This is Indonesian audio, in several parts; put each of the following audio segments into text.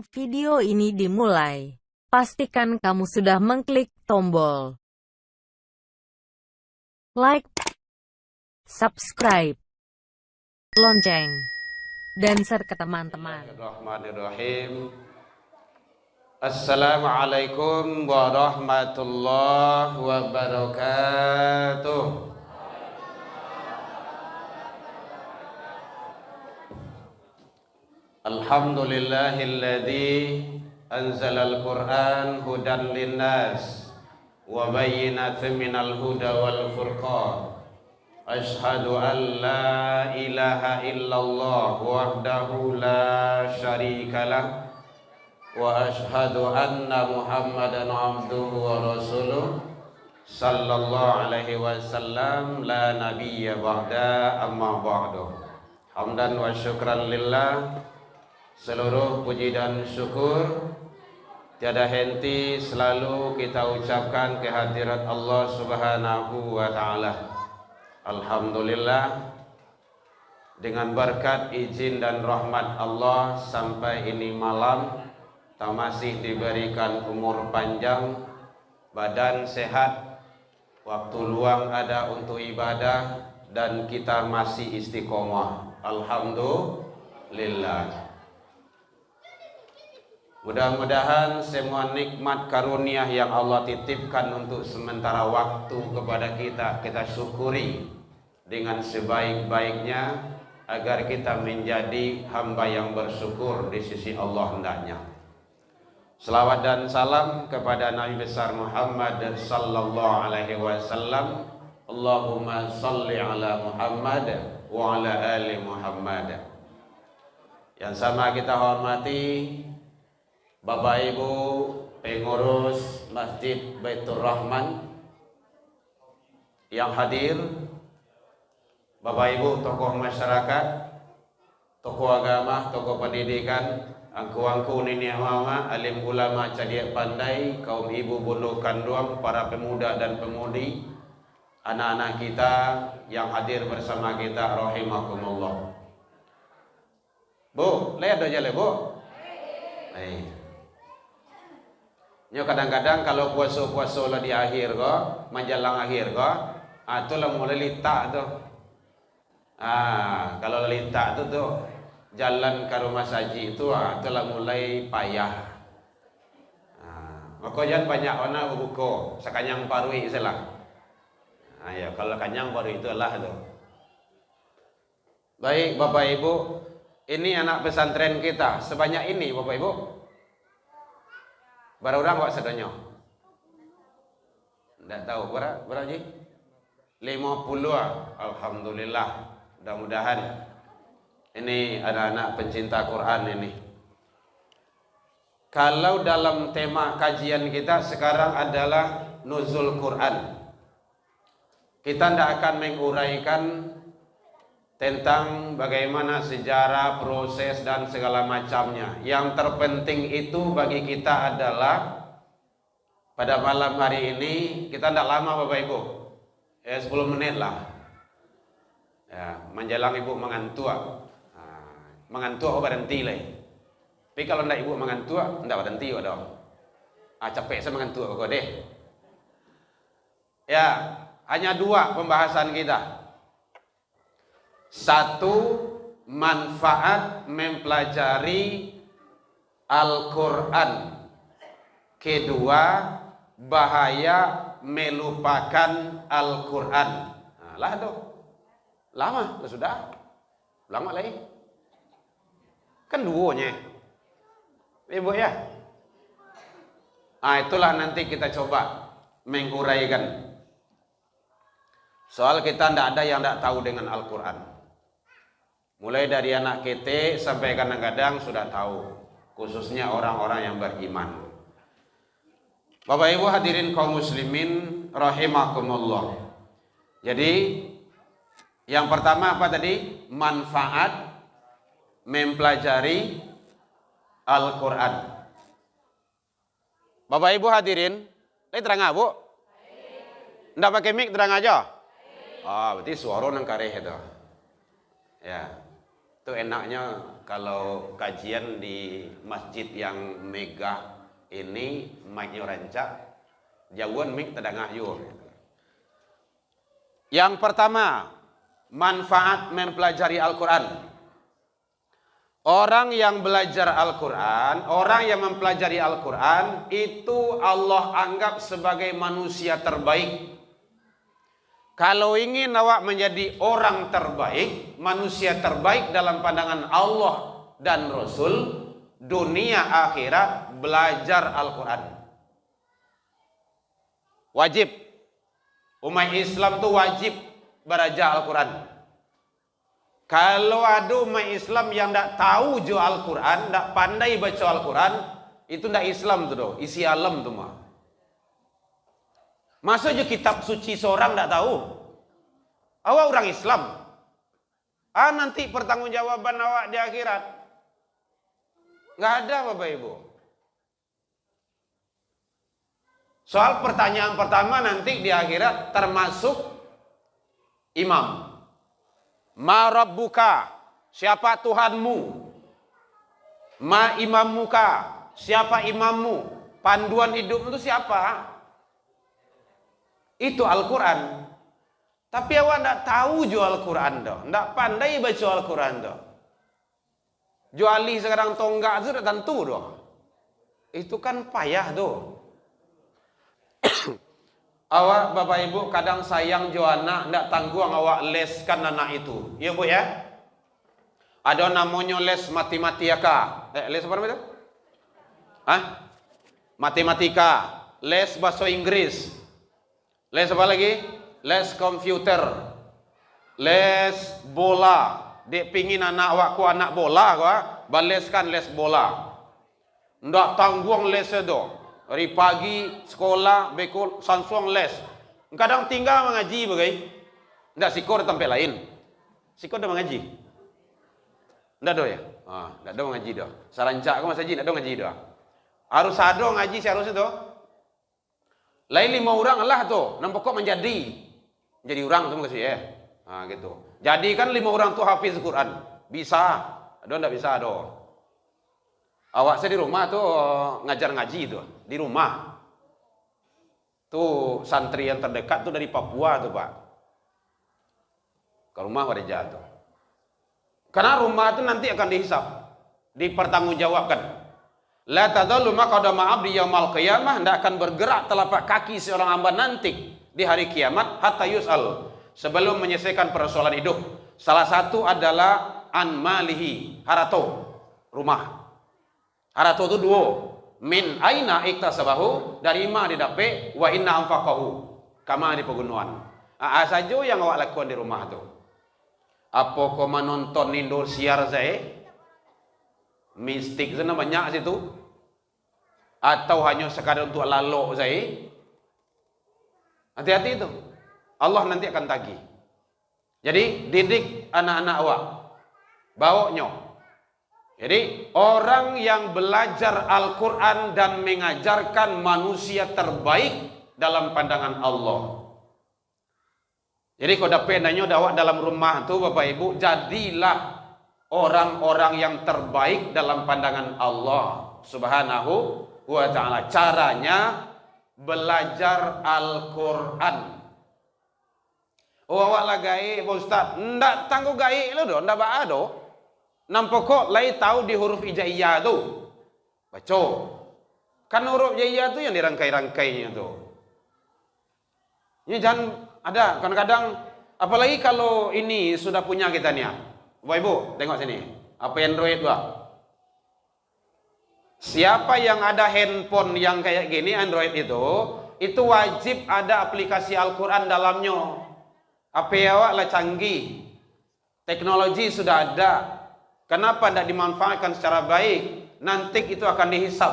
Sebelum video ini dimulai, pastikan kamu sudah mengklik tombol like, subscribe, lonceng, dan share ke teman-teman. Bismillahirrahmanirrahim. Assalamualaikum warahmatullahi wabarakatuh. Alhamdulillahilladzi anzalal Qur'an hudan linnas wa bayyinatin minal huda wal furqan. Ashhadu an la ilaha illallah wahdahu la syarikalah wa ashhadu anna Muhammadan abduhu wa rasuluh sallallahu alaihi wasallam la nabiyya ba'da amma ba'du. Hamdan wa syukran lillah. Seluruh puji dan syukur tiada henti selalu kita ucapkan kehadirat Allah Subhanahu wa taala. Alhamdulillah, dengan berkat izin dan rahmat Allah sampai ini malam kita masih diberikan umur panjang, badan sehat, waktu luang ada untuk ibadah, dan kita masih istiqomah. Alhamdulillah. Mudah-mudahan semua nikmat karunia yang Allah titipkan untuk sementara waktu kepada kita syukuri dengan sebaik-baiknya agar kita menjadi hamba yang bersyukur di sisi Allah hendaknya. Selawat dan salam kepada Nabi besar Muhammad sallallahu alaihi wasallam. Allahumma salli ala Muhammad wa ala ali Muhammad. Yang sama kita hormati Bapak Ibu pengurus Masjid Baitur Rahman yang hadir, Bapak Ibu tokoh masyarakat, tokoh agama, tokoh pendidikan, angku-angku nenek mama, alim ulama cadiak pandai, kaum ibu bunda kandung, para pemuda dan pemudi, anak-anak kita yang hadir bersama kita, rahimakumullah. Bu, lihat aja le Bu. Baik. Nyo kadang-kadang kalau puasa-puasa lah di akhir kok, menjelang akhir kok, itu lah mulai litak tuh. Kalau litak tuh jalan ke rumah saji itu lah mulai payah. Maka jangan banyak orang buka sekanyang parui salah. Ya kalau kanyang parui itu lah tuh. Baik Bapak Ibu, ini anak pesantren kita sebanyak ini Bapak Ibu. Berapa orang kok sedonyo? Tidak tahu berapa ji? 50. Alhamdulillah. Mudah-mudahan ini anak-anak pencinta Quran ini. Kalau dalam tema kajian kita sekarang adalah nuzul Quran, kita tidak akan menguraikan tentang bagaimana sejarah, proses, dan segala macamnya. Yang terpenting itu bagi kita adalah pada malam hari ini, kita tidak lama Bapak Ibu, 10 menit lah ya, menjelang Ibu mengantuk. Mengantuk berhenti lah. Tapi kalau tidak Ibu mengantuk, tidak berhenti dong. Capek saya mengantuk kok deh. Ya, hanya 2 pembahasan kita. Satu, manfaat mempelajari Al-Quran. Kedua, bahaya melupakan Al-Quran. Lah tuh, lama sudah, lama lagi. Kan duonya, Ibu ya. Itulah nanti kita coba menguraikan. Soal kita tidak ada yang tidak tahu dengan Al-Quran. Mulai dari anak kita sampai kadang-kadang sudah tahu, khususnya orang-orang yang beriman. Bapak Ibu hadirin kaum muslimin rahimakumullah. Jadi yang pertama apa tadi? Manfaat mempelajari Al-Quran. Bapak Ibu hadirin, ini terang Bu? Tidak pakai mic, terang aja. Berarti suara nang kareh itu. Ya. Itu enaknya kalau kajian di masjid yang megah ini mic-nya rancak, jauhan mic tedangah yo. Yang pertama, manfaat mempelajari Al-Quran. Orang yang belajar Al-Quran, orang yang mempelajari Al-Quran, itu Allah anggap sebagai manusia terbaik. Kalau ingin awak menjadi orang terbaik, manusia terbaik dalam pandangan Allah dan Rasul, dunia akhirat, belajar Al-Quran. Wajib. Umat Islam itu wajib belajar Al-Quran. Kalau ada umat Islam yang tak tahu jo Al-Quran, tak pandai baca Al-Quran, itu tak Islam tu doh, isi alam tu mah. Masa je kitab suci seorang tak tahu? Awak orang Islam. Nanti pertanggungjawaban awak di akhirat. Nggak ada Bapak Ibu. Soal pertanyaan pertama nanti di akhirat termasuk imam. Ma rabbuka, siapa Tuhanmu? Ma imamuka, siapa imammu? Panduan hidup itu siapa? Itu Al-Quran. Tapi awak tidak tahu jo Al-Quran dah, tidak pandai baca Al-Quran dah. Juali sekarang tonggak itu sudah tentu dah. Itu kan payah tuh. Awak Bapak Ibu kadang sayang jo anak, tidak tangguh awak leskan anak itu. Ya Bu ya. Ada namanya les matematika. Les apa namanya? Matematika, les bahasa Inggris. Les apa lagi? Les komputer, les bola. Dek pingin anak awakku anak bola, gua baleskan les bola. Ndak tanggung les itu. Hari pagi sekolah, bekul sansung les. Kadang tinggal mengaji bagai. Ndak sikor tempat lain. Sikor dah mengaji. Ndak do ya? Ndak do mengaji do. Sarancak aku masa haji ndak do ngaji do. Harus ado ngaji seharus itu. Lain 5 orang lah tuh, nampak kok menjadi orang tuh kasih ya. Gitu. Jadi kan 5 orang tuh hafiz Quran. Bisa. Ada enggak bisa ada. Awak saya di rumah tuh ngajar ngaji tuh di rumah. Tuh santri yang terdekat tuh dari Papua tuh, Pak. Ke rumah pada jatuh. Karena rumah itu nanti akan dihisap, dipertanggungjawabkan. La tadallu maqadama 'abdi yaumal qiyamah, hendak akan bergerak telapak kaki seorang hamba nanti di hari kiamat hatta yus'al, sebelum menyelesaikan persoalan hidup. Salah satu adalah an malihi, harato, rumah. Harato itu 2. Min aina iktasabahu, dari mana didapat, wa inna anfaqahu, kama di pegunungan. Saja yang awak lakukan di rumah tu. Apa kau menonton Indosiar saya? Mistik sana banyak situ. Atau hanya sekadar untuk lalok saya? Hati-hati itu. Allah nanti akan tagih. Jadi didik anak-anak awak. Bawanya. Jadi orang yang belajar Al-Quran dan mengajarkan manusia terbaik dalam pandangan Allah. Jadi kalau dapat nanya awak dalam rumah tu Bapak Ibu, jadilah orang-orang yang terbaik dalam pandangan Allah Subhanahu wa ta'ala. Caranya belajar Al-Quran. Oh awak lah gai Pak Ustaz. Ndak tangguh gai lo do, ndak ba do. Nampak kok lai tahu di huruf hijaiyah tu. Baca. Kan huruf hijaiyah tu yang dirangkai-rangkainya tu. Ini jangan ada kadang-kadang, apalagi kalau ini sudah punya kita nih. Bapak Ibu, tengok sini. Apa Android Pak? Siapa yang ada handphone yang kayak gini Android itu wajib ada aplikasi Al-Quran dalamnya. HP awak lah canggih. Teknologi sudah ada. Kenapa tidak dimanfaatkan secara baik? Nanti itu akan dihisap.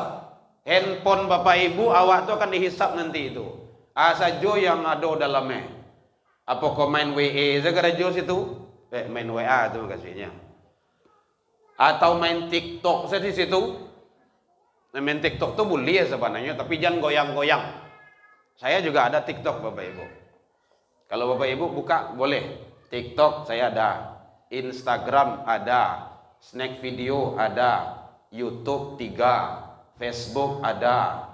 Handphone Bapak Ibu awak itu akan dihisap nanti itu. Saja yang ada dalamnya. Apa kau main WA segera jos itu? Main WA itu maksudnya. Atau main TikTok di situ. Main TikTok itu boleh sebenarnya, tapi jangan goyang-goyang. Saya juga ada TikTok Bapak Ibu. Kalau Bapak Ibu buka boleh. TikTok saya ada. Instagram ada, snack video ada, YouTube 3, Facebook ada,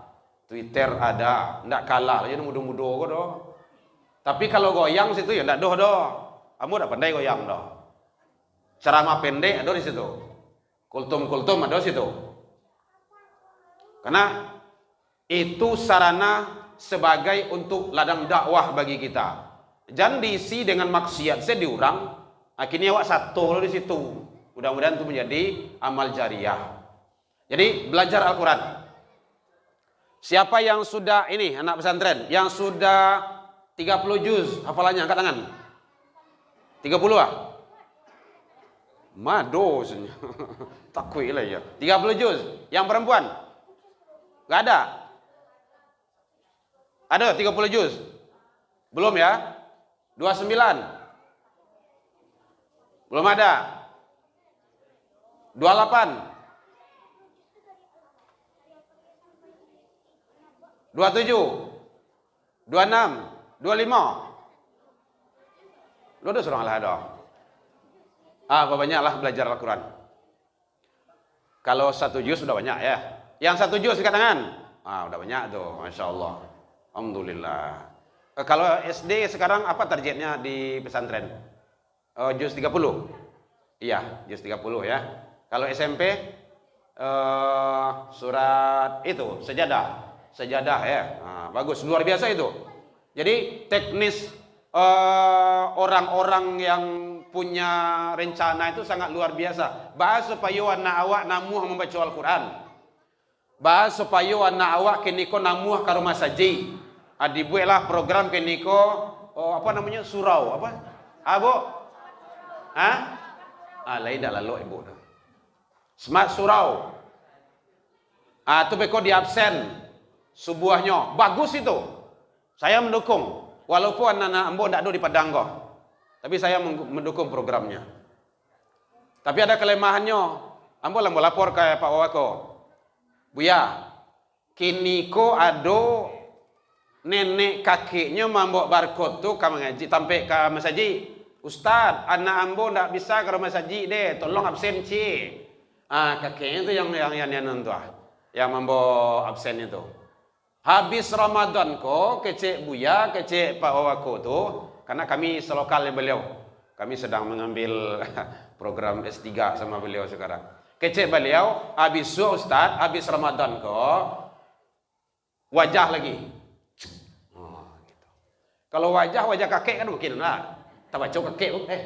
Twitter ada, ndak kalah aja mudah-mudah kok doh. Tapi kalau goyang situ ya ndak doh doh. Kamu udah pandai goyang doh. Ceramah pendek ada di situ. Kultum-kultum ada di situ. Karena itu sarana sebagai untuk ladang dakwah bagi kita. Jangan diisi dengan maksiat saya diurang. Akhirnya awak satu di situ. Mudah-mudahan itu menjadi amal jariah. Jadi belajar Al-Quran. Siapa yang sudah ini anak pesantren yang sudah 30 juz hafalannya angkat tangan. 30 ah? Mado sebenarnya. Takwi lah ya. 30 juz. Yang perempuan? Gak ada. Ada 30 juz? Belum ya? 29. Belum ada. 28. 27. 26. 25. Lu ada seorang lah ada. Banyaklah belajar Al-Quran. Kalau 1 juz sudah banyak ya. Yang 1 juz angkat tangan. Udah banyak tuh, Masya Allah. Alhamdulillah. Kalau SD sekarang apa targetnya di pesantren? Juz 30? Iya, juz 30 ya. Kalau SMP surat itu sejadah ya. Bagus, luar biasa itu. Jadi teknis orang-orang yang punya rencana itu sangat luar biasa. Bahas supaya anak awak namuh membaca Al-Quran. Bahas supaya anak awak keniko namuh ke rumah saji. Dibuatlah program keniko apa namanya surau apa? Bu? Lain dah lalu ibu. Smart surau. Itu beko di absen sebuahnya. Bagus itu. Saya mendukung. Walaupun anak-anak ambo tidak ada di Padang kok. Tapi saya mendukung programnya. Tapi ada kelemahannya. Ambo lah mau lapor ke Pak Wawako. Buya, kini ko ada nenek kakeknya mambok barcode tu ke mengaji sampai ke masaji. Ustaz, anak ambo ndak bisa ke rumah saji deh, tolong absen cik. Kakeknya itu yang tu yang mambo absen itu. Habis Ramadan ko kecek Buya, kecek Pak Wawako tu, karena kami selokal beliau. Kami sedang mengambil program S3 sama beliau sekarang. Kecek beliau, habis Ustaz, habis Ramadan ko wajah lagi. Gitu. Kalau wajah kakek kan mungkin lah. Tak baca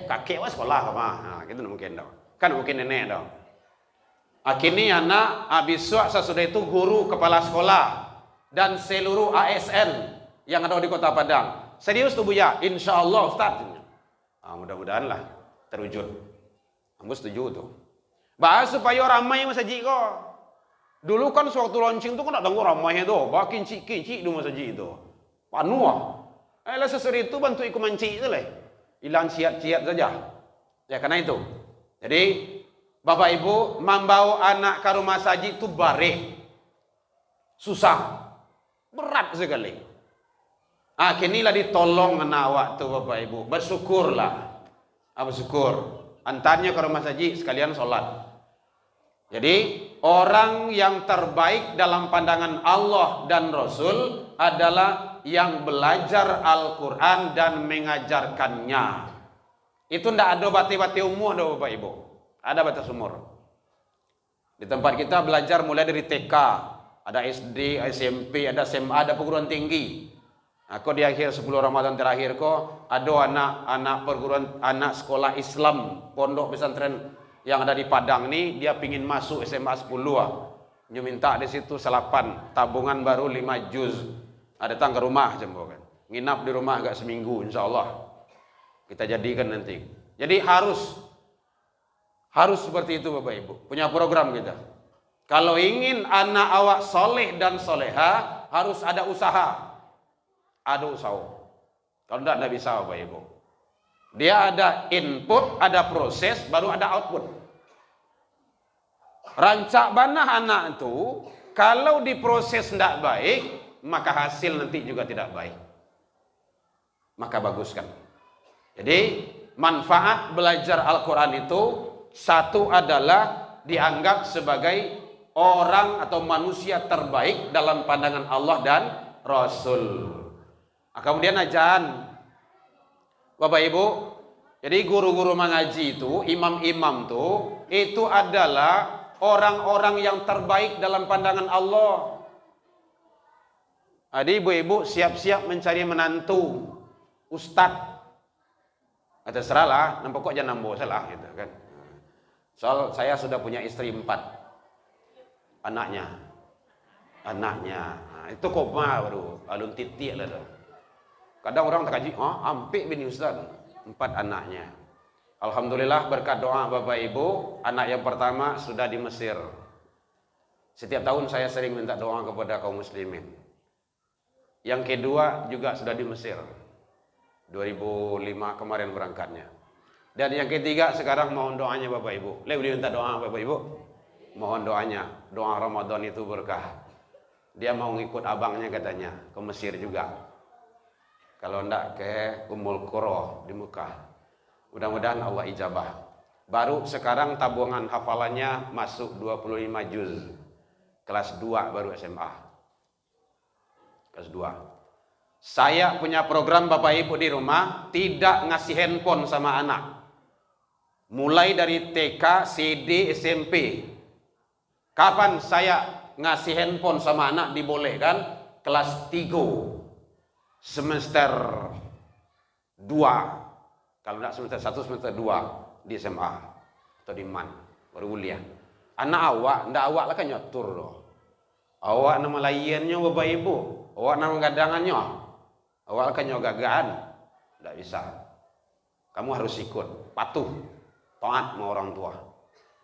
kakek sekolah kemah. Gitu mungkin dah. Kan mungkin nenek dah. Akhirnya anak habis sesudah itu guru kepala sekolah dan seluruh ASN yang ada di Kota Padang. Serius tuh Buya, insya Allah Ustaz. Mudah-mudahan lah terwujud. Aku setuju tuh. Bahas supaya ramai masjid kok. Dulu kan sewaktu launching tuh kan ada ramai itu, bakin kincik di masjid itu. Panuh. Sesudah itu bantu ikut mancik itu lah. Hilang ciat-ciat saja. Ya karena itu. Jadi Bapak Ibu membawa anak ke rumah saji itu bare. Susah. Berat sekali. Kinilah ditolong anak awak tu Bapak Ibu. Bersyukurlah. Bersyukur. Antarnya ke rumah saji sekalian sholat. Jadi orang yang terbaik dalam pandangan Allah dan Rasul adalah yang belajar Al-Quran dan mengajarkannya. Itu tidak ada bati-bati umur dah Bapak Ibu. Ada batas umur. Di tempat kita belajar mulai dari TK, ada SD, SMP, ada SMA, ada perguruan tinggi. Aku di akhir 10 Ramadan terakhir kok ada anak sekolah Islam pondok pesantren yang ada di Padang nih, dia pingin masuk SMA 10 Dia minta di situ selapan tabungan baru 5 juz. Datang ke rumah jembo kan. Nginap di rumah agak seminggu insyaallah. Kita jadikan nanti. Jadi harus seperti itu Bapak Ibu. Punya program kita. Kalau ingin anak awak soleh dan soleha, harus ada usaha. Ada usaha. Kalau tidak bisa Bapak Ibu. Dia ada input, ada proses, baru ada output. Rancak banah anak itu, kalau diproses tidak baik, maka hasil nanti juga tidak baik. Maka baguskan. Jadi manfaat belajar Al-Quran itu, satu adalah dianggap sebagai orang atau manusia terbaik dalam pandangan Allah dan Rasul. Kemudian ajaran Bapak Ibu, jadi guru-guru mengaji itu, imam-imam itu adalah orang-orang yang terbaik dalam pandangan Allah. Jadi ibu-ibu siap-siap mencari menantu ustadz. Terserah lah, nampak kok jangan nambo salah gitu kan. Soal saya sudah punya istri 4 anaknya. Nah, itu koma baru alun titik lah tuh. Kadang orang terkaji, ampik bini ustaz, 4 anaknya. Alhamdulillah berkat doa Bapak Ibu, anak yang pertama sudah di Mesir. Setiap tahun saya sering minta doa kepada kaum muslimin. Yang kedua juga sudah di Mesir. 2005 kemarin berangkatnya. Dan yang ketiga sekarang mohon doanya Bapak Ibu. Boleh minta doa Bapak Ibu? Mohon doanya. Doa Ramadan itu berkah. Dia mau ngikut abangnya katanya ke Mesir juga. Kalau enggak ke Ummul Qura di Mekah. Mudah-mudahan Allah ijabah. Baru sekarang tabungan hafalannya masuk 25 juz. Kelas 2 baru SMA. Kelas 2. Saya punya program Bapak Ibu di rumah, tidak ngasih handphone sama anak. Mulai dari TK, CD, SMP. Kapan saya ngasih handphone sama anak dibolehkan? Kelas 3. Semester 2. Kalau tidak semester 1, semester 2 di SMA atau di MAN baru kuliah. Anak awak, ndak awak lah kan nyatur loh. Awak nama layannya Bapak Ibu, awak nama gadangannya, awak kan nyogagaan, ndak bisa. Kamu harus ikut, patuh, taat sama orang tua.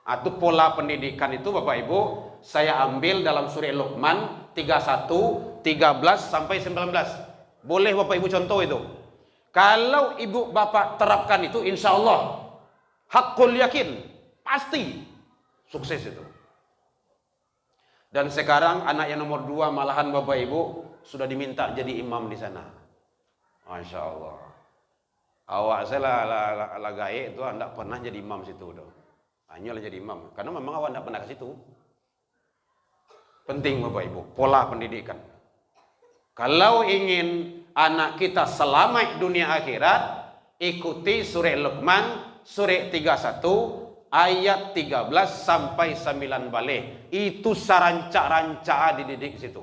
Itu pola pendidikan itu Bapak Ibu, saya ambil dalam surah Luqman 31, 13 sampai 19. Boleh Bapak Ibu contoh itu. Kalau ibu bapak terapkan itu, insya Allah hakul yakin, pasti sukses itu. Dan sekarang anak yang nomor 2 malahan Bapak Ibu sudah diminta jadi imam di sana. Masya Allah. Awak saya lah gaye itu tidak pernah jadi imam situ. Hanya jadi imam, karena memang awak tidak pernah ke situ. Penting Bapak Ibu, pola pendidikan. Kalau ingin anak kita selamat dunia akhirat, ikuti surah Luqman, surah 31, ayat 13 sampai 9 balik. Itu saranca-ranca dididik situ.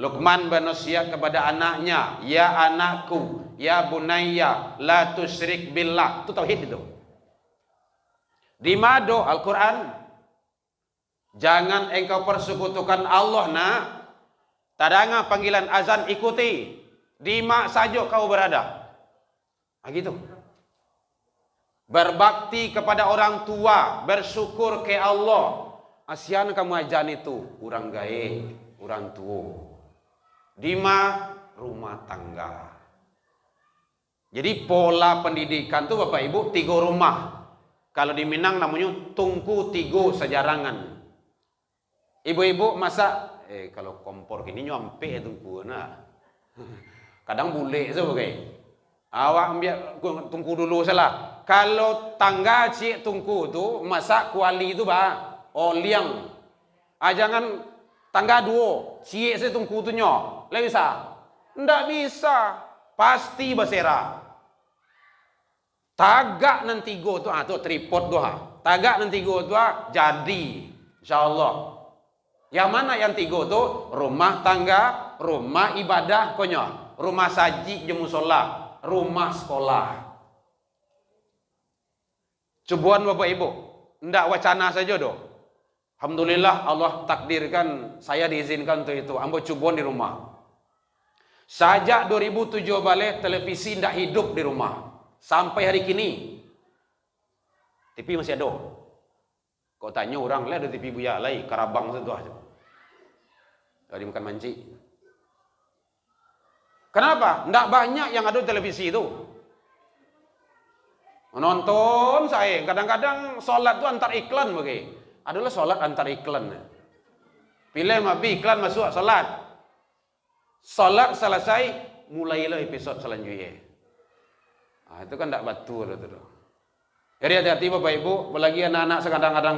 Luqman berwasiat kepada anaknya, ya anakku, ya bunayya, la tusyrik billah. Itu tauhid itu. Di mado Al-Quran, jangan engkau persekutukan Allah nak. Tadanga panggilan azan ikuti. Di mak saja kau berada. Gitu. Berbakti kepada orang tua, bersyukur ke Allah. Asian kamu ajan itu, orang gae, orang tua. Di mak rumah tangga. Jadi pola pendidikan tuh Bapak Ibu 3 rumah. Kalau di Minang namanya tungku 3 sejarangan. Ibu-ibu masak kalau kompor gini nyampe tungku nah. Kadang bule sebagai. Awak ambil tungku dulu salah. Kalau tangga cik tungku tu masak kuali itu liang. Jangan tangga 2, cik se tungku tu nyo. Lah bisa? Ndak bisa. Pasti basera. Tagak nanti go tu tu tripod tu Tagak nanti go tu jadi insyaallah. Yang mana yang 3 tu? Rumah tangga, rumah ibadah konyo, rumah saji je musola, rumah sekolah. Cubuan Bapak Ibu, ndak wacana saja doh. Alhamdulillah Allah takdirkan saya diizinkan untuk itu. Ambo cubuan di rumah. Sejak 2007 balik televisi ndak hidup di rumah. Sampai hari kini. TV masih ada. Kau tanya orang lah ada TV buya lai, Karabang itu aja. Dari makan manci. Kenapa? Ndak banyak yang ada televisi itu. Menonton saya, kadang-kadang sholat itu antar iklan bagi. Adalah sholat antar iklan. Pilih mabi iklan masuk sholat. Sholat selesai, mulailah episode selanjutnya. Itu kan tidak betul itu. Jadi hati-hati Bapak Ibu, apalagi anak-anak sekadang-kadang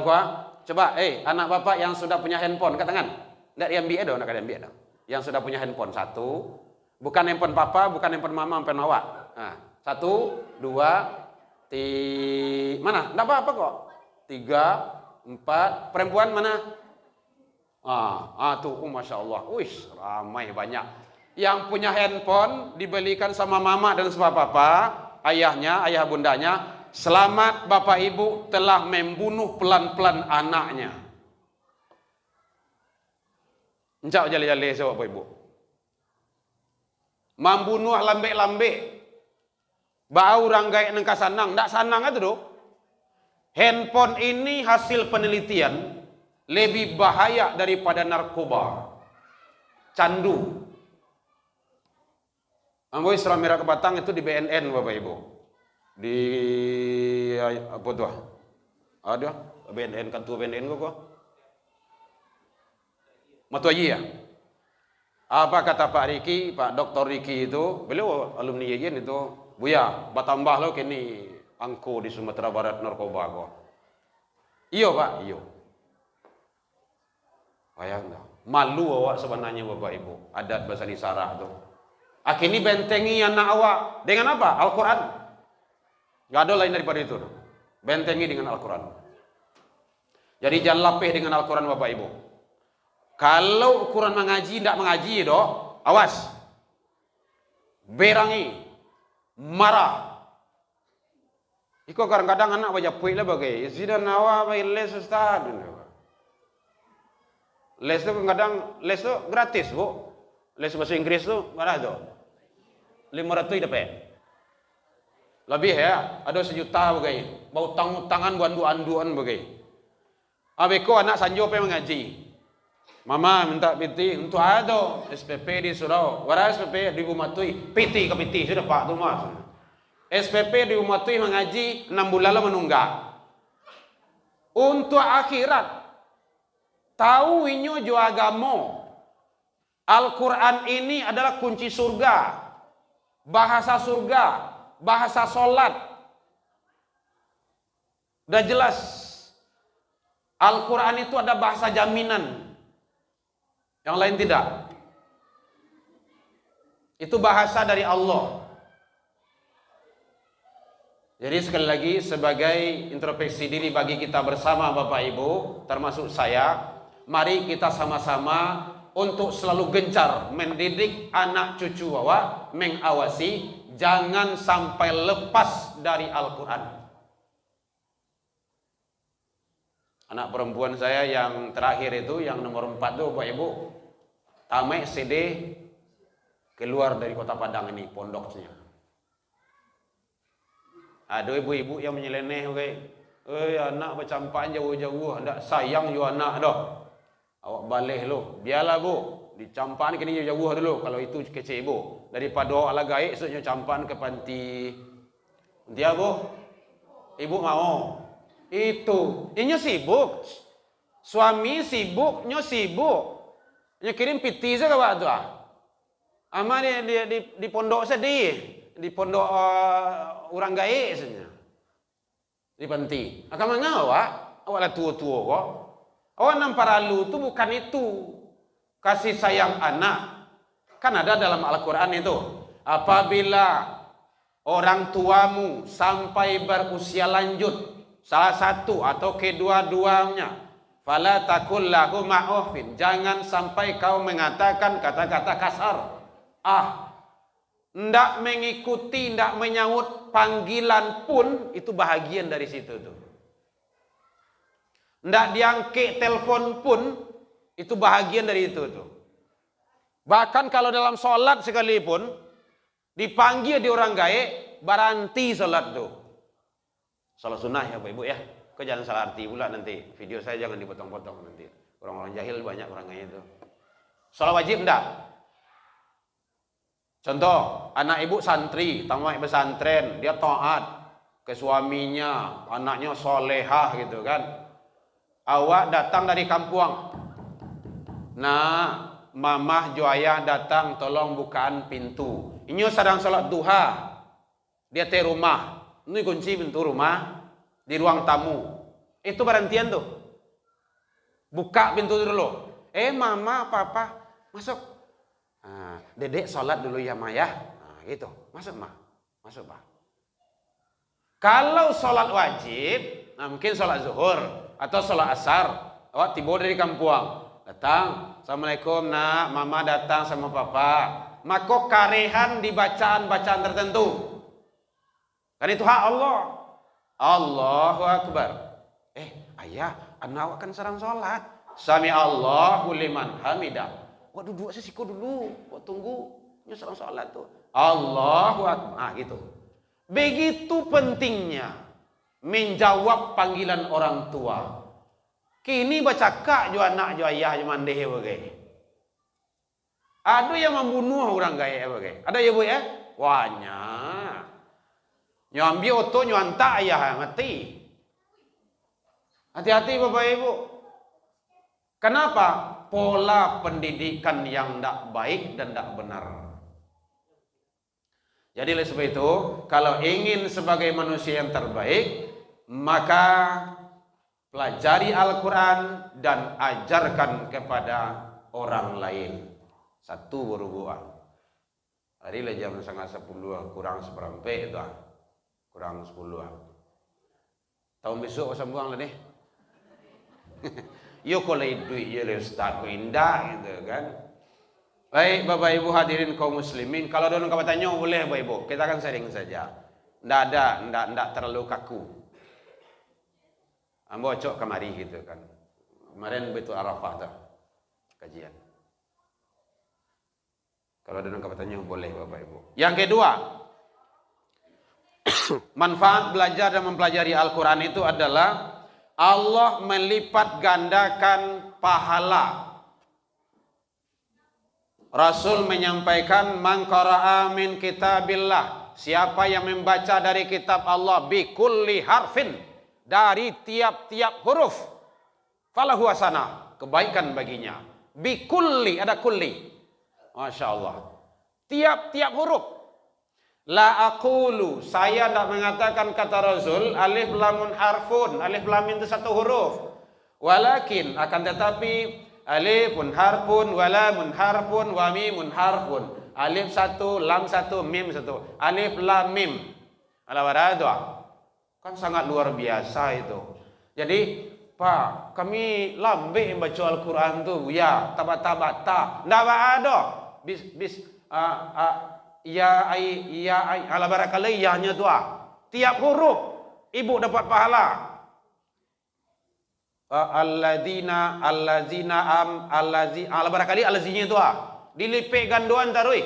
coba, anak Bapak yang sudah punya handphone, angkat tangan. Tidak diambil dong, tidak diambil dong. Yang sudah punya handphone, satu, bukan handphone Papa, bukan handphone Mama, handphone awak. Nah, satu, dua, tiga, mana? Tidak apa-apa kok. Tiga, empat, perempuan mana? Tuh, Masya Allah, ramai banyak. Yang punya handphone dibelikan sama Mama dan sama Papa, ayahnya, ayah bundanya. Selamat Bapak Ibu telah membunuh pelan-pelan anaknya. Encak jale-jale saya Bapak Ibu. Membunuh lambe-lambe. Bau ranggai nengka sanang, ndak sanang itu doh. Handphone ini hasil penelitian lebih bahaya daripada narkoba. Candu. Amboi Seram Merah Kebatang itu di BNN Bapak Ibu. Di apa tuh? Ada BNN, kantor BNN kok. Matu Aji ya? Apa kata Pak Riki, Pak Dr. Riki itu, beliau alumni YGN itu, Buya, batambah lo kini angko di Sumatera Barat narkoba kok. Iyo Pak, iyo. Bayang dah. Malu awak sebenarnya Bapak Ibu, adat bahasa Nisarah tuh. Akhirnya bentengi anak awak dengan apa? Al-Quran. Gak ada lain daripada itu. Bentengi dengan Al-Quran. Jadi jangan lapih dengan Al-Quran Bapak Ibu. Kalau Quran mengaji, tidak mengaji dok, awas. Berangi, marah. Iko kadang-kadang anak baca puik lah bagai. Zidan nawa bagai les ustad. Les itu kadang les itu gratis bu. Les bahasa Inggris itu berapa tu? 500 dapat. Lebih ya, ada 1 juta bagai. Bau tangan bandu-anduan bagai. Abeko anak sanjo pe mengaji. Mama minta PT untuk ada SPP di Surau. Waras SPP di Umatui. PT ke PT sudah Pak tu mas. SPP di Umatui mengaji 6 bulan lah menunggak. Untuk akhirat tahu inyo jo agamo. Al-Quran ini adalah kunci surga, bahasa surga, bahasa solat. Udah jelas. Al-Quran itu ada bahasa jaminan. Yang lain tidak. Itu bahasa dari Allah. Jadi sekali lagi sebagai introspeksi diri bagi kita bersama Bapak Ibu, termasuk saya, mari kita sama-sama untuk selalu gencar mendidik anak cucu awak, mengawasi, jangan sampai lepas dari Al-Quran. Anak perempuan saya yang terakhir itu, yang nomor 4 itu Bapak Ibu, tamek CD keluar dari kota Padang ini, pondoknya. Ada ibu-ibu yang menyeleneh, anak bercampaan jauh-jauh, hendak sayang juga anak dah. Awak balik lo, biarlah bu, dicampaan kini jauh dulu. Kalau itu kecil bu, daripada awak lah gaik, sebenarnya campaan ke panti. Dia bu, ibu mau. Itu, ini sibuk. Suami sibuk, nyo sibuk. Nyo kirim piti saja ke waktu ah. Ama dia di pondok sedih, di pondok orang gaik sebenarnya. Di panti. Akan mengapa awak? Awak lah tua-tua kok. Awak nampak lalu itu bukan itu. Kasih sayang anak. Kan ada dalam Al-Quran itu. Apabila orang tuamu sampai berusia lanjut, salah satu atau kedua-duanya, fala takul lahu ma'ufin, jangan sampai kau mengatakan kata-kata kasar. Ndak mengikuti, ndak menyahut panggilan pun, itu bahagian dari situ tuh. Ndak diangkat telepon pun, itu bahagian dari itu tuh. Bahkan kalau dalam sholat sekalipun, dipanggil di orang gaek, baranti sholat tuh. Sholat sunnah ya Bapak Ibu ya. Kau jangan salah arti pula nanti. Video saya jangan dipotong-potong nanti. Orang-orang jahil banyak orangnya itu. Sholat wajib enggak? Contoh, anak ibu santri, tamat pesantren, dia taat ke suaminya, anaknya solehah gitu kan. Awak datang dari kampung. Nah, mamah jo ayah datang tolong bukaan pintu. Ini sedang sholat duha. Dia te rumah, ini kunci pintu rumah di ruang tamu. Itu berhentian tuh. Buka pintu dulu. Mama, papa, masuk. Nah, dedek sholat dulu ya Ma ya. Nah, gitu. Masuk Ma. Masuk Pak. Kalau sholat wajib, nah mungkin sholat zuhur atau sholat asar, awak tiba dari kampung, datang, assalamualaikum nak, mama datang sama papa, maka karehan di bacaan-bacaan tertentu, kan itu hak Allah. Allahu Akbar. Ayah, anak akan sarang sholat. Sami Allahu liman hamidah. Wah duduk sesiku dulu, wah tunggu, sarang sholat tuh. Allahu Akbar, gitu. Begitu pentingnya menjawab panggilan orang tua. Kini baca kak jo anak jo ayah jo mandeh bagai. Ada yang membunuh orang gaya bagai. Ada ya bu ya? Wahnya. Nyambi oto nyuanta ayah mati. Hati-hati Bapak Ibu. Kenapa? Pola pendidikan yang tidak baik dan tidak benar. Jadi oleh sebab itu, kalau ingin sebagai manusia yang terbaik, maka pelajari Al-Quran dan ajarkan kepada orang lain. Satu berbuah. Hari lah jam 9:30 kurang seperempat itu, kurang 10. Tahun besok sambung lah deh. Yo kalau duit ya Ustaz ku indah gitu kan. Baik Bapak Ibu hadirin kaum muslimin, kalau ada orang tanya boleh Bapak Ibu, kita akan sharing saja. Ndak terlalu kaku. Ambo cok kemari gitu kan. Kemarin betul Arafah tuh kajian. Kalau ada orang tanya boleh Bapak Ibu. Yang kedua, manfaat belajar dan mempelajari Al-Quran itu adalah Allah melipat gandakan pahala. Rasul menyampaikan man qara'a min kitabillah, siapa yang membaca dari kitab Allah bi kulli harfin, dari tiap-tiap huruf, falahu hasanah, kebaikan baginya. Bi kulli, ada kulli. Masya Allah. Tiap-tiap huruf. La aqulu, saya tidak mengatakan kata Rasul alif lamun harfun, alif lam itu satu huruf. Walakin akan tetapi alifun harfun, walamun harfun, wa mimun harfun. Alif satu, lam satu, mim satu. Alif lam mim. Ala-warada. Kan sangat luar biasa itu. Jadi, Pak, kami lambe baca Al-Quran tuh, ya, tabat-tabata. Ndak ada. Ya ala barakallah iyahnya tu tiap huruf ibu dapat pahala. Alladzina ala barakallah allazinya tu dilipik ganduan tarui.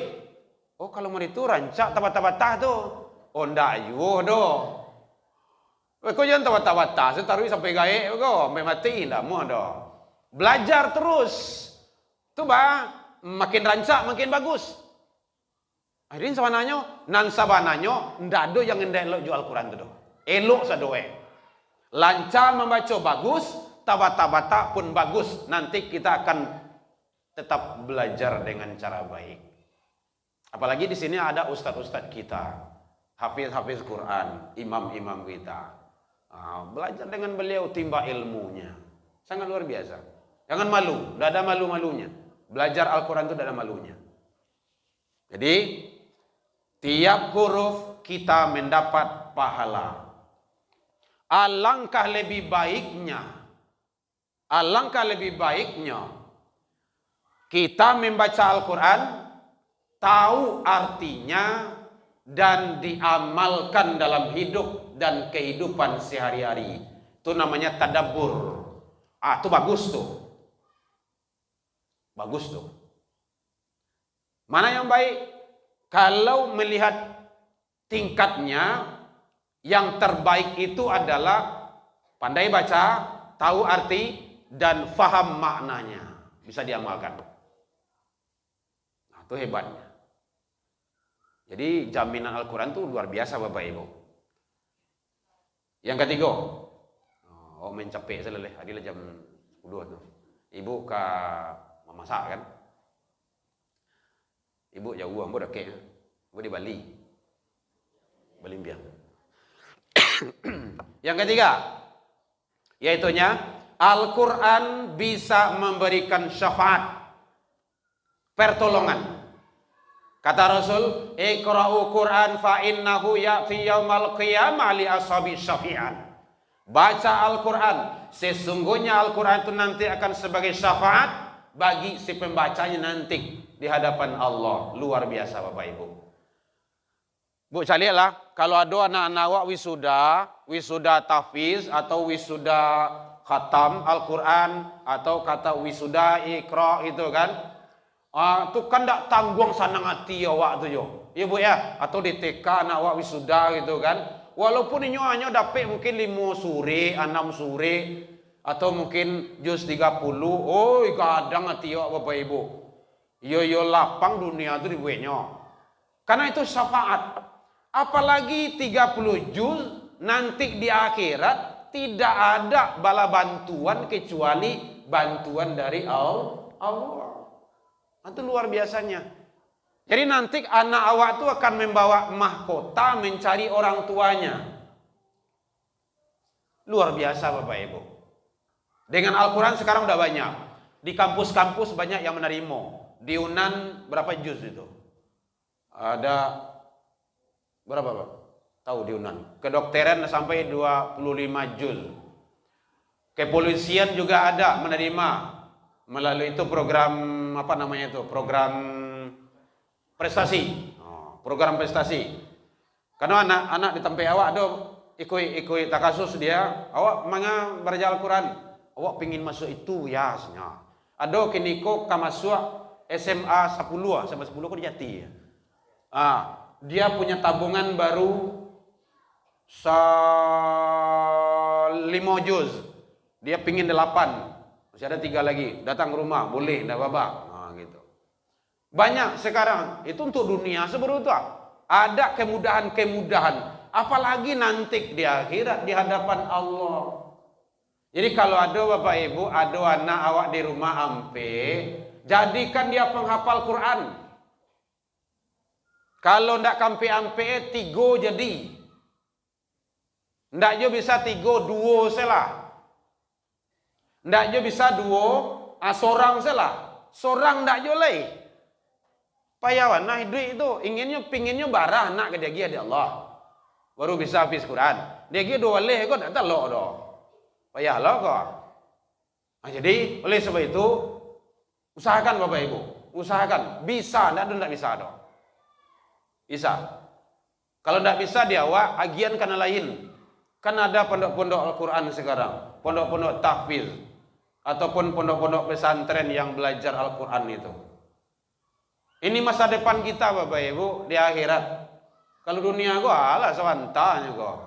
Oh kalau mau itu rancak tabat-tabatah tu. Oh ndak ayuh do. Kau jangan tabat-tabatah setarui sampai gaek kau sampai mati ndak mau do. Belajar terus. Tu makin rancak makin bagus. Hadirin sabananya, nan sabananya, ndak ada yang ndak elok jual Quran tu. Elok sadoe. Lancar membaca bagus, tabata-bata pun bagus. Nanti kita akan tetap belajar dengan cara baik. Apalagi di sini ada ustadz-ustadz kita, hafiz-hafiz Quran, imam-imam kita. Belajar dengan beliau timba ilmunya. Sangat luar biasa. Jangan malu, tidak ada malu-malunya. Belajar Al-Quran itu tidak ada malunya. Jadi, tiap huruf kita mendapat pahala. Alangkah lebih baiknya kita membaca Al-Quran, tahu artinya dan diamalkan dalam hidup dan kehidupan sehari-hari. Itu namanya tadabbur. Itu bagus tuh. Bagus tuh. Mana yang baik? Kalau melihat tingkatnya, yang terbaik itu adalah pandai baca, tahu arti, dan faham maknanya. Bisa diamalkan. Nah, itu hebatnya. Jadi jaminan Al-Quran itu luar biasa Bapak Ibu. Yang ketiga, mencapai selesai. Adilah jam 10 tuh. Ibu ke memasak kan? Ibu jauh, ambo deket. Ibu di Bali. Belimpiang. Yang ketiga, yaitunya Al-Quran bisa memberikan syafaat, pertolongan. Kata Rasul, Iqra'u Quran fa innahu ya'ti yaumal qiyamah li ashabi syafi'an. Baca Al-Quran, sesungguhnya Al-Quran itu nanti akan sebagai syafaat bagi si pembacanya nanti di hadapan Allah. Luar biasa Bapak Ibu. Bu, saya lihatlah, kalau ada anak-anak awak wisuda tahfiz atau wisuda khatam Al-Quran atau kata wisuda Iqra itu kan, itu kan tak tanggung sanang hati awak tu yo. Ya Bu ya, atau di TK anak awak wisuda gitu kan. Walaupun ini hanya dapat mungkin 5 suri, 6 suri atau mungkin juz 30, kadang hati awak Bapak Ibu. Yo lapang dunia tu dibuatnya. Karena itu syafaat. Apalagi 30 juz nanti di akhirat tidak ada bala bantuan kecuali bantuan dari Allah. Itu luar biasanya. Jadi nanti anak awak itu akan membawa mahkota mencari orang tuanya. Luar biasa Bapak Ibu. Dengan Al-Quran sekarang udah banyak. Di kampus-kampus banyak yang menerima. Di Yunan berapa juz itu? Ada berapa Pak? Tahu di Yunan. Kedokteran sampai 25 juz. Kepolisian juga ada menerima melalui itu program apa namanya itu? Program prestasi. Program prestasi. Karena anak-anak di tempat awak ada ikut takasus dia, awak manga baca Al-Quran. Awak pingin masuk itu ya. Ada kiniko kamasuk SMA 10, SMA 10 kok di Jati. Dia punya tabungan baru 5 juz. Dia pingin 8. Masih ada 3 lagi. Datang rumah, boleh, enggak apa-apa. Gitu. Banyak sekarang. Itu untuk dunia seperti itu. Ada kemudahan-kemudahan. Apalagi nanti di akhirat di hadapan Allah. Jadi kalau ada Bapak Ibu, ada anak awak di rumah ampe, jadikan dia penghafal Quran. Kalau ndak kampe-ampe 3 jadi. Ndak jo bisa 3, 2 salah. Ndak jo bisa 2, sorang salah. Sorang ndak jo lei. Payawan nah duit itu pinginnya barah anak ke dia di Allah. Baru bisa habis Quran. Dia gitu boleh kok ndak telok doh. Payahlah kok. Jadi oleh sebab itu usahakan Bapak Ibu, usahakan bisa ndak bisa doh. Bisa. Kalau tidak bisa dia awak agian karena lain. Kan ada pondok-pondok Al-Quran sekarang, pondok-pondok tahfiz ataupun pondok-pondok pesantren yang belajar Al-Quran itu. Ini masa depan kita Bapak Ibu di akhirat. Kalau dunia gua alah sewantanya gua.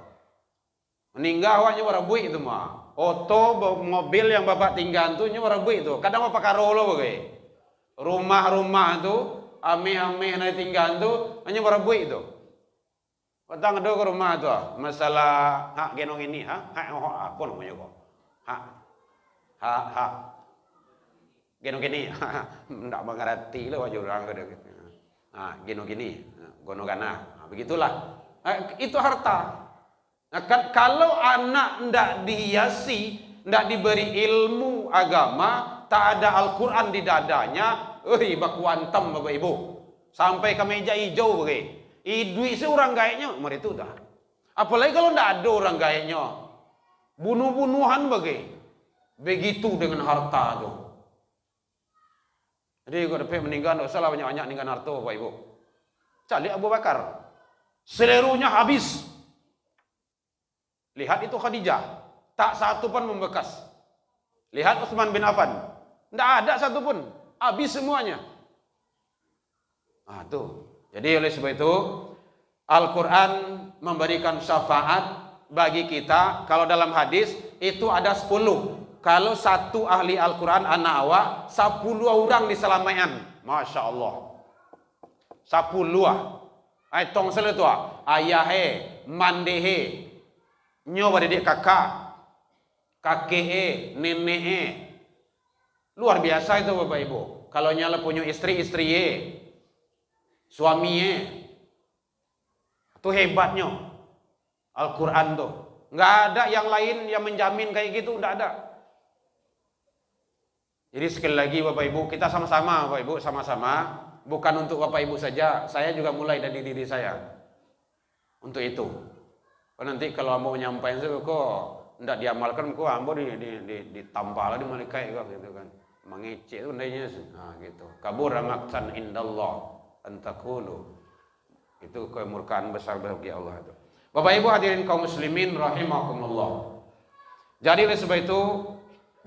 Meninggal awaknya warabui itu mah. Oto mobil yang Bapak tinggal tuh warabui itu. Kadang apa karolo bagai. Rumah-rumah itu ame-ame yang tinggal tu hanya berbuat itu. Petang ada ke rumah tu masalah hak genong ini, hak apa namanya kok? Hak genong ini, tidak mengerti lah wajah orang kada gitu. Genong ini, gonogana, begitulah. Itu harta. Kalau anak tidak dihiasi, tidak diberi ilmu agama, tak ada Al-Quran di dadanya. Baku antam Bapak Ibu. Sampai ke meja hijau bagai. Idui seorang gayanya, mereka itu dah. Apalagi kalau tidak ada orang gayanya. Bunuh-bunuhan bagai. Begitu dengan harta itu. Jadi kalau dapat meninggal, tidak usah banyak-banyak meninggal harta Bapak Ibu. Cari Abu Bakar. Seluruhnya habis. Lihat itu Khadijah. Tak satu pun membekas. Lihat Utsman bin Affan. Tidak ada satu pun. Habis semuanya. Tuh. Jadi oleh sebab itu Al-Quran memberikan syafaat bagi kita. Kalau dalam hadis itu ada 10. Kalau satu ahli Al-Quran anak awak 10 orang diselamaikan. Masya Allah. 10. Tong seletu ayahe, mandehe, nyoba dedek kakak, kakek, nenek. Luar biasa itu Bapak Ibu. Kalau nyala punya istri, suami, itu hebatnya. Al-Quran tuh. Nggak ada yang lain yang menjamin kayak gitu, nggak ada. Jadi sekali lagi Bapak Ibu, kita sama-sama Bapak Ibu, sama-sama. Bukan untuk Bapak Ibu saja, saya juga mulai dari diri saya. Untuk itu. Nanti kalau mau nyampaikan itu kok ndak diamalkan, kok ambo ditampal di malaikat kok gitu kan. Mengecek itu ndainya nah gitu. Kabur maktan indallah antakulu. Itu kemurkaan besar bagi Allah itu. Bapak Ibu hadirin kaum muslimin rahimakumullah. Jadi oleh sebab itu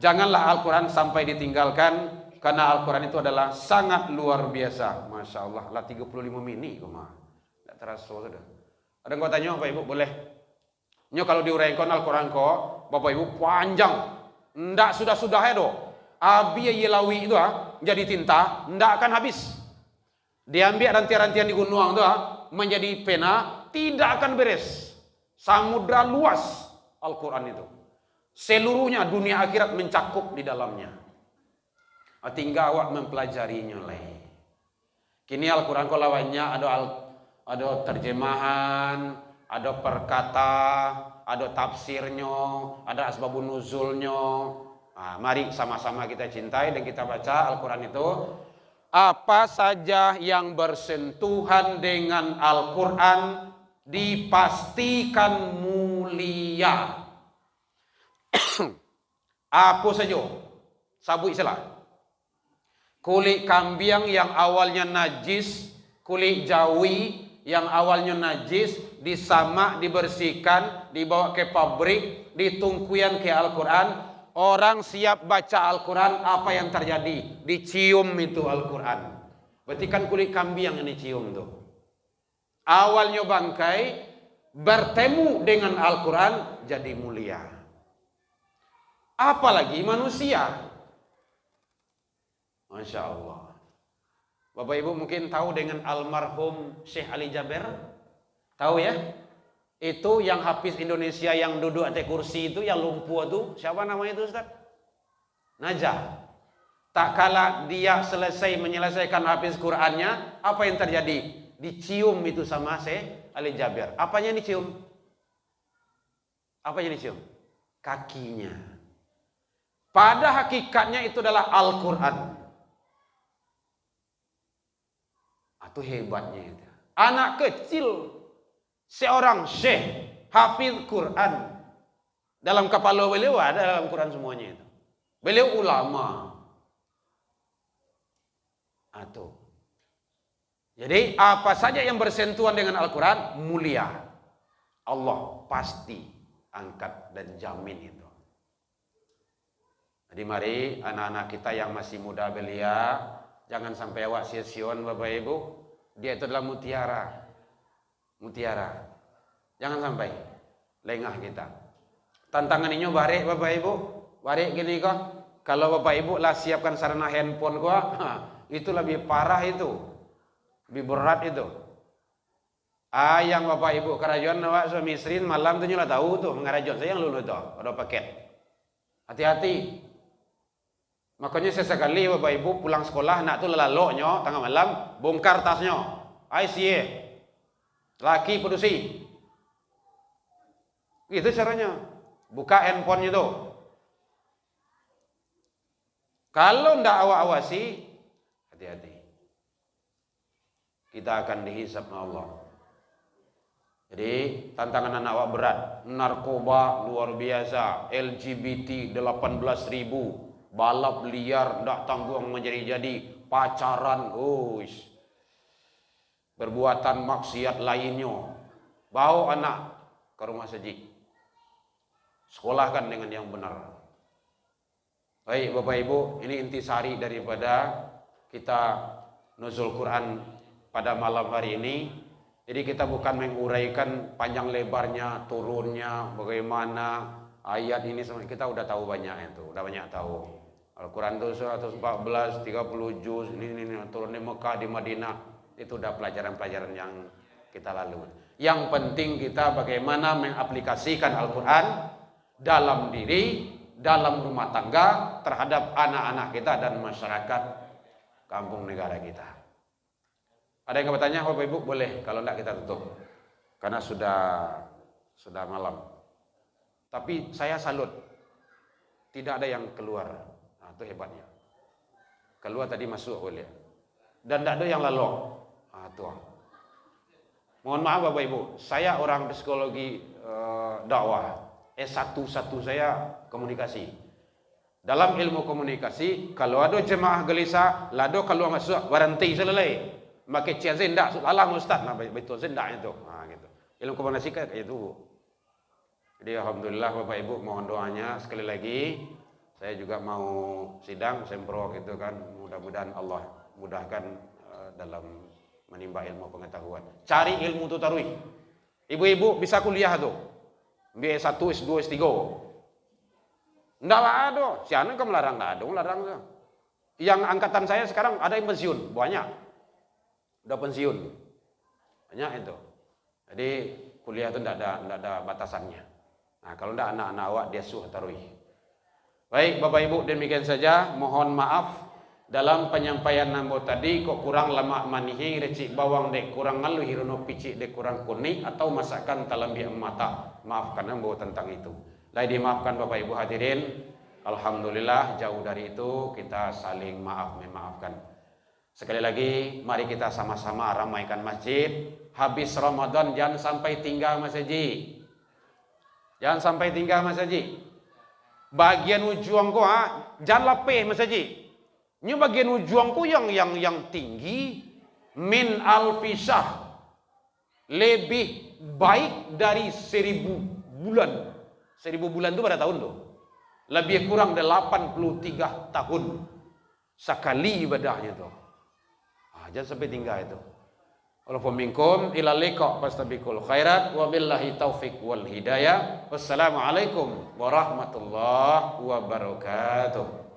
janganlah Al-Quran sampai ditinggalkan, karena Al-Quran itu adalah sangat luar biasa. Masya Allah lah 35 mini kemah. Tidak terasa sudah. Ada yang kau tanya Bapak Ibu boleh? Nyo kalau diuraikan Al-Quran kok Bapak Ibu panjang. Ndak sudah-sudah ya do. Abi Yelawi itu jadi tinta, ndak akan habis. Diambil rantian-rantian di gunung itu menjadi pena, tidak akan beres. Samudra luas Al-Quran itu. Seluruhnya dunia akhirat mencakup di dalamnya. Tinggal awak mempelajarinya lagi. Kini Al-Quran kalau lawannya ada terjemahan, ada perkata, ada tafsirnya, ada asbabun nuzulnya. Nah, mari sama-sama kita cintai dan kita baca Al-Quran itu. Apa saja yang bersentuhan dengan Al-Quran dipastikan mulia. Apa saja? Sabut salah. Kulit kambing yang awalnya najis, kulit jawi yang awalnya najis, disamak, dibersihkan, dibawa ke pabrik, ditungkuyan ke Al-Quran. Orang siap baca Al-Quran, apa yang terjadi? Dicium itu Al-Quran. Berarti kan kulit kambing yang dicium tuh. Awalnya bangkai, bertemu dengan Al-Quran, jadi mulia. Apalagi manusia. Masya Allah. Bapak Ibu mungkin tahu dengan almarhum Syekh Ali Jaber? Tahu ya? Itu yang hafiz Indonesia yang duduk atas kursi itu, yang lumpuh itu, siapa namanya itu Ustaz? Najah. Tak kala dia selesai menyelesaikan hafiz Qur'annya, apa yang terjadi? Dicium itu sama Syekh Ali Jaber. Apanya dicium? Apanya dicium? Kakinya. Pada hakikatnya itu adalah Al-Quran. Itu hebatnya itu. Anak kecil, seorang syekh, hafiz Quran. Dalam kepala beliau ada dalam Quran semuanya itu. Beliau ulama. Atau. Jadi apa saja yang bersentuhan dengan Al-Quran mulia. Allah pasti angkat dan jamin itu. Jadi mari anak-anak kita yang masih muda belia, jangan sampai awak sia-sion Bapak Ibu. Dia itu adalah mutiara. Mutiara. Jangan sampai lengah kita. Tantangan ini barek Bapak Ibu. Barek gini kok. Kalau Bapak Ibu lah siapkan sarana handphone kok, itu lebih parah itu. Lebih berat itu. Yang Bapak Ibu kerajuan awak suami istri malam tu nyala tahu tuh ngarajon saya yang lulu tuh, ada paket. Hati-hati. Makanya sesekali Bapak Ibu pulang sekolah nak tu lelaloknya tengah malam bongkar tasnya. ICA. Laki produksi. Itu caranya. Buka handphone itu. Kalau ndak awak awasi, hati-hati. Kita akan dihisab oleh Allah. Jadi tantangan anak awak berat. Narkoba luar biasa. LGBT 18.000. Balap liar, ndak tanggung menjadi-jadi, pacaran, perbuatan maksiat lainnya. Bawa anak ke rumah saji. Sekolahkan dengan yang benar. Baik Bapak Ibu, ini intisari daripada kita nuzul Quran pada malam hari ini. Jadi kita bukan menguraikan panjang lebarnya, turunnya, bagaimana ayat ini, kita udah tahu banyak itu, udah banyak tahu. Al-Quran itu 114, 30 juz, ini turun di Mekah, di Madinah, itu udah pelajaran-pelajaran yang kita lalui. Yang penting kita bagaimana mengaplikasikan Al-Quran dalam diri, dalam rumah tangga, terhadap anak-anak kita dan masyarakat kampung negara kita. Ada yang bertanya, Bapak Ibu boleh, kalau tidak kita tutup. Karena sudah sudah malam. Tapi saya salut, tidak ada yang keluar. Nah, itu hebatnya. Keluar tadi masuk boleh. Dan tidak ada yang lalok. Nah, itu. Mohon maaf Bapak Ibu, saya orang psikologi dakwah. S1 saya komunikasi. Dalam ilmu komunikasi, kalau ada jemaah gelisah, lado kalau masuk berhenti selesai. Maka cia zindak, Allah Ustaz, nah betul zindak itu. Nah, gitu. Ilmu komunikasi kayak itu. Jadi alhamdulillah Bapak Ibu mohon doanya sekali lagi. Saya juga mau sidang semprok itu kan, mudah-mudahan Allah mudahkan dalam menimba ilmu pengetahuan. Cari ilmu tu tarui. Ibu-ibu bisa kuliah tuh. B1, S2, S3. Enggak ada. Siapa yang melarang? Enggak ada, melarang. Yang angkatan saya sekarang ada yang pensiun, banyak. Udah pensiun. Banyak itu. Jadi kuliah itu enggak ada batasannya. Nah, kalau enggak anak-anak awak dia suh tarui. Baik Bapak Ibu, demikian saja. Mohon maaf dalam penyampaian nambo tadi kok kurang lemak manihi recik bawang dek kurang ngalu hirono picik dek kurang kuning atau masakan talambi mata. Maafkan nambo tentang itu. Lai dimaafkan Bapak Ibu hadirin. Alhamdulillah jauh dari itu kita saling memaafkan. Sekali lagi mari kita sama-sama ramaikan masjid. Habis Ramadan jangan sampai tinggal Mas Haji. Jangan sampai tinggal Mas Haji. Bagian ujung ko jangan lapeh Mas Haji. Ini bagian ujungku yang tinggi min alfisah, lebih baik dari 1000 bulan. 1000 bulan itu pada tahun tuh. Lebih kurang 83 tahun sekali ibadahnya tuh. Jangan sampai tinggal itu. Walaupun minkum ila liqa fastabiqul khairat wa billahi taufik wal hidayah. Wassalamualaikum warahmatullahi wabarakatuh.